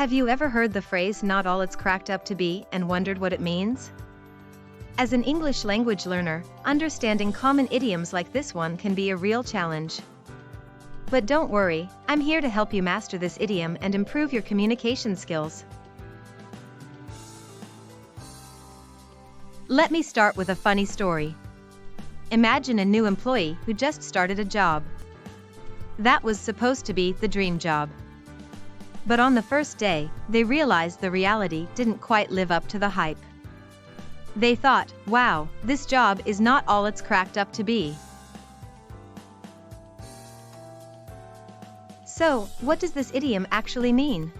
Have you ever heard the phrase "not all it's cracked up to be" and wondered what it means? As an English language learner, understanding common idioms like this one can be a real challenge. But don't worry, I'm here to help you master this idiom and improve your communication skills. Let me start with a funny story. Imagine a new employee who just started a job. That was supposed to be the dream job. But on the first day, they realized the reality didn't quite live up to the hype. They thought, wow, this job is not all it's cracked up to be. So, what does this idiom actually mean?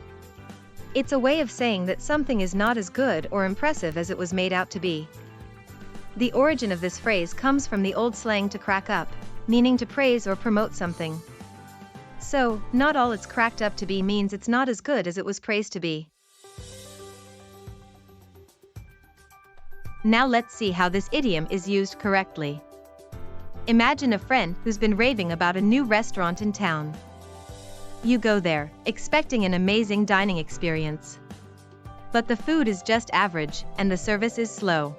It's a way of saying that something is not as good or impressive as it was made out to be. The origin of this phrase comes from the old slang to crack up, meaning to praise or promote something. So, not all it's cracked up to be means it's not as good as it was praised to be. Now let's see how this idiom is used correctly. Imagine a friend who's been raving about a new restaurant in town. You go there, expecting an amazing dining experience. But the food is just average, and the service is slow.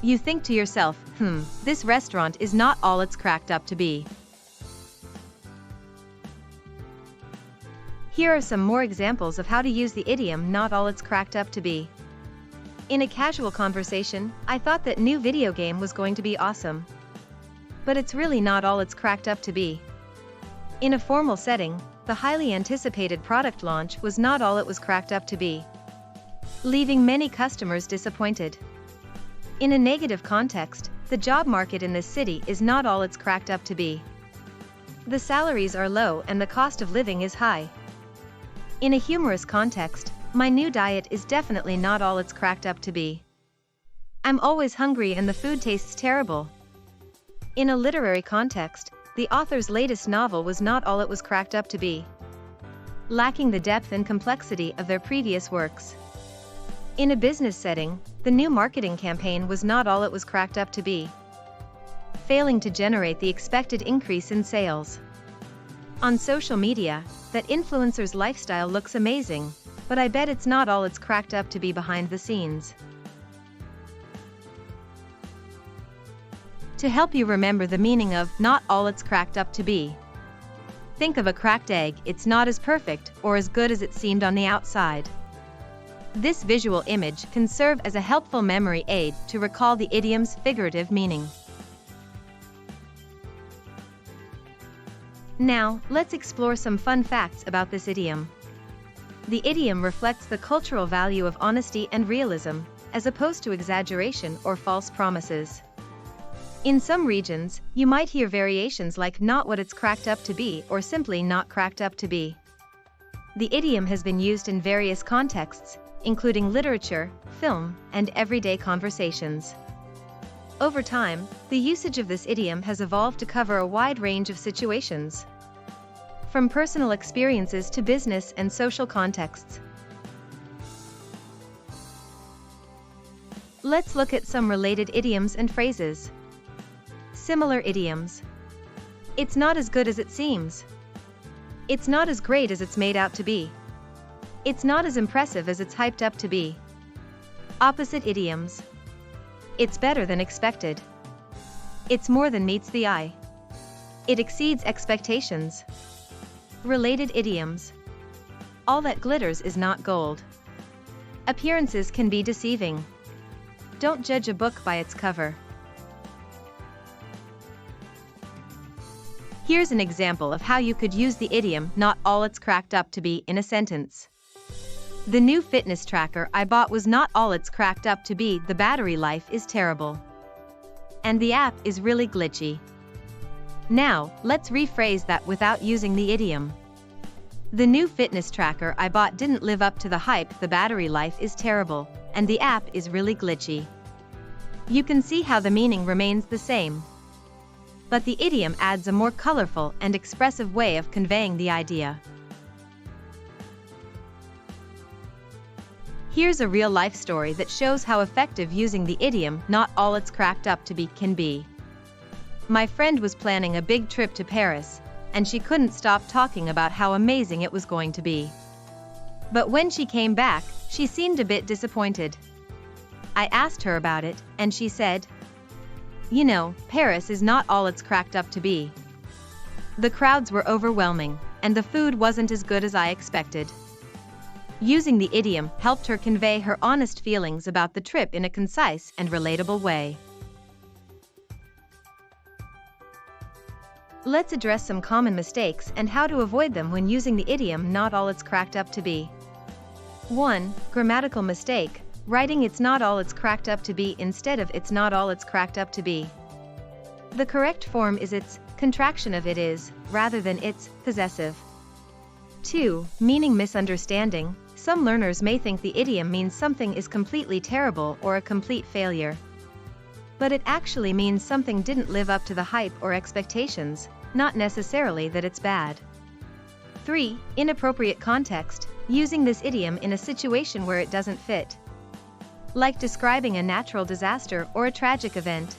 You think to yourself, this restaurant is not all it's cracked up to be. Here are some more examples of how to use the idiom "not all it's cracked up to be." In a casual conversation, I thought that new video game was going to be awesome. But it's really not all it's cracked up to be. In a formal setting, the highly anticipated product launch was not all it was cracked up to be, leaving many customers disappointed. In a negative context, the job market in this city is not all it's cracked up to be. The salaries are low and the cost of living is high. In a humorous context, my new diet is definitely not all it's cracked up to be. I'm always hungry and the food tastes terrible. In a literary context, the author's latest novel was not all it was cracked up to be, lacking the depth and complexity of their previous works. In a business setting, the new marketing campaign was not all it was cracked up to be, failing to generate the expected increase in sales. On social media, that influencer's lifestyle looks amazing, but I bet it's not all it's cracked up to be behind the scenes. To help you remember the meaning of "not all it's cracked up to be," think of a cracked egg. It's not as perfect or as good as it seemed on the outside. This visual image can serve as a helpful memory aid to recall the idiom's figurative meaning. Now, let's explore some fun facts about this idiom. The idiom reflects the cultural value of honesty and realism, as opposed to exaggeration or false promises. In some regions, you might hear variations like "not what it's cracked up to be" or simply "not cracked up to be." The idiom has been used in various contexts, including literature, film, and everyday conversations. Over time, the usage of this idiom has evolved to cover a wide range of situations, from personal experiences to business and social contexts. Let's look at some related idioms and phrases. Similar idioms. It's not as good as it seems. It's not as great as it's made out to be. It's not as impressive as it's hyped up to be. Opposite idioms. It's better than expected. It's more than meets the eye. It exceeds expectations. Related idioms. All that glitters is not gold. Appearances can be deceiving. Don't judge a book by its cover. Here's an example of how you could use the idiom "not all it's cracked up to be" in a sentence. The new fitness tracker I bought was not all it's cracked up to be. The battery life is terrible. And the app is really glitchy. Now, let's rephrase that without using the idiom. The new fitness tracker I bought didn't live up to the hype. The battery life is terrible, and the app is really glitchy. You can see how the meaning remains the same, but the idiom adds a more colorful and expressive way of conveying the idea. Here's a real-life story that shows how effective using the idiom "not all it's cracked up to be" can be. My friend was planning a big trip to Paris, and she couldn't stop talking about how amazing it was going to be. But when she came back, she seemed a bit disappointed. I asked her about it, and she said, "You know, Paris is not all it's cracked up to be. The crowds were overwhelming, and the food wasn't as good as I expected." Using the idiom helped her convey her honest feelings about the trip in a concise and relatable way. Let's address some common mistakes and how to avoid them when using the idiom "not all it's cracked up to be." 1. Grammatical mistake, writing "it's not all it's cracked up to be" instead of "it's not all it's cracked up to be." The correct form is "it's," contraction of "it is," rather than "it's," possessive. 2. Meaning misunderstanding, some learners may think the idiom means something is completely terrible or a complete failure. But it actually means something didn't live up to the hype or expectations, not necessarily that it's bad. 3. Inappropriate context, using this idiom in a situation where it doesn't fit. Like describing a natural disaster or a tragic event.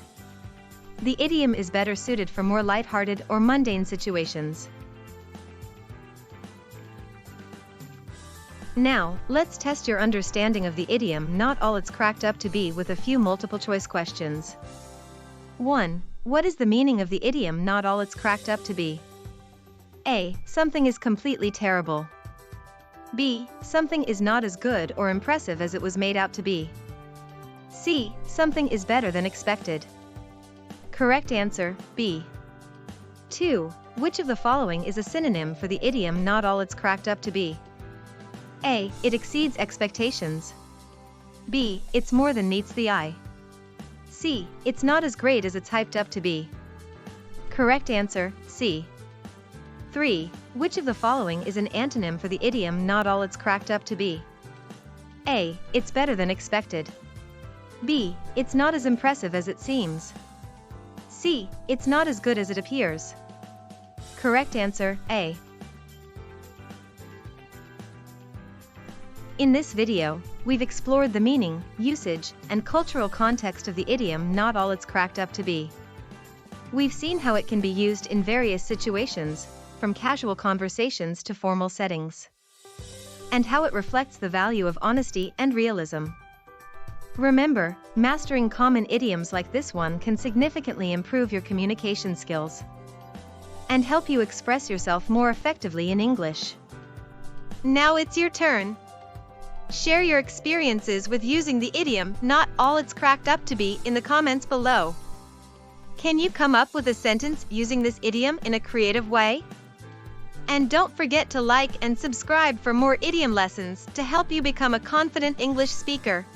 The idiom is better suited for more lighthearted or mundane situations. Now, let's test your understanding of the idiom "not all it's cracked up to be" with a few multiple-choice questions. 1. What is the meaning of the idiom "not all it's cracked up to be"? A. Something is completely terrible. B. Something is not as good or impressive as it was made out to be. C. Something is better than expected. Correct answer, B. 2. Which of the following is a synonym for the idiom "not all it's cracked up to be"? A. It exceeds expectations. B. It's more than meets the eye. C. It's not as great as it's hyped up to be. Correct answer, C. 3. Which of the following is an antonym for the idiom "not all it's cracked up to be"? A. It's better than expected. B. It's not as impressive as it seems. C. It's not as good as it appears. Correct answer, A. In this video, we've explored the meaning, usage, and cultural context of the idiom "not all it's cracked up to be." We've seen how it can be used in various situations, from casual conversations to formal settings, and how it reflects the value of honesty and realism. Remember, mastering common idioms like this one can significantly improve your communication skills and help you express yourself more effectively in English. Now it's your turn. Share your experiences with using the idiom "not all it's cracked up to be" in the comments below. Can you come up with a sentence using this idiom in a creative way? And don't forget to like and subscribe for more idiom lessons to help you become a confident English speaker.